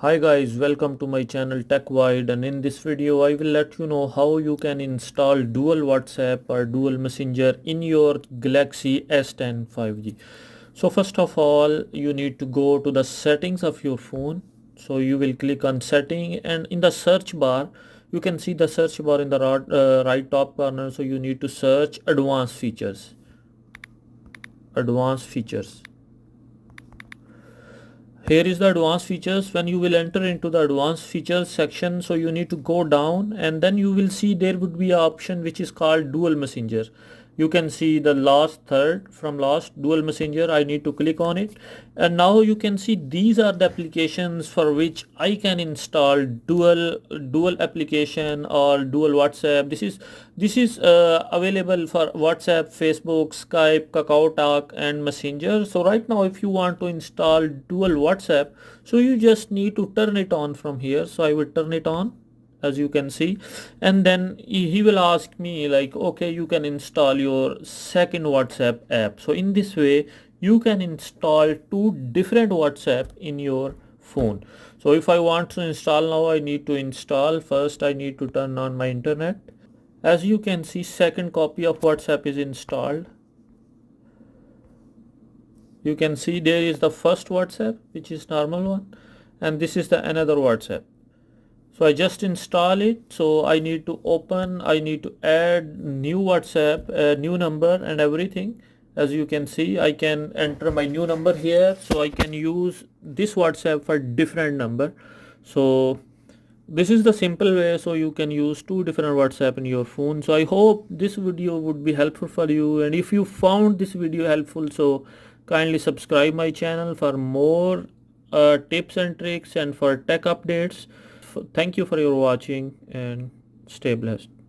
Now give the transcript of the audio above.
Hi guys, welcome to my channel TechWide, and in this video I will let you know how you can install dual WhatsApp or dual Messenger in your Galaxy S10 5G. So first of all you need to go to the settings of your phone. So you will click on setting, and in the search bar you can see the search bar in the right top corner. So you need to search advanced features. Advanced features. Here is the advanced features. When you will enter into the advanced features section, so you need to go down, and then you will see there would be an option which is called dual messenger. You can see the last third from last, dual messenger. I need to click on it, and now you can see these are the applications for which I can install dual application or dual WhatsApp. This is available for WhatsApp, Facebook, Skype, KakaoTalk and Messenger. So right now if you want to install dual WhatsApp, so you just need to turn it on from here. So I will turn it on, as you can see, and then he will ask me like, okay, you can install your second WhatsApp app. So in this way you can install two different WhatsApp in your phone. So if I want to install now, I need to install. First I need to turn on my internet. As you can see, second copy of WhatsApp is installed. You can see there is the first WhatsApp, which is normal one, and this is the another WhatsApp. So I just install it. So I need to open, I need to add new WhatsApp, new number and everything. As you can see, I can enter my new number here, so I can use this WhatsApp for different number. So this is the simple way, so you can use two different WhatsApp in your phone. So I hope this video would be helpful for you, and if you found this video helpful, so kindly subscribe my channel for more tips and tricks and for tech updates. Thank you for your watching, and stay blessed.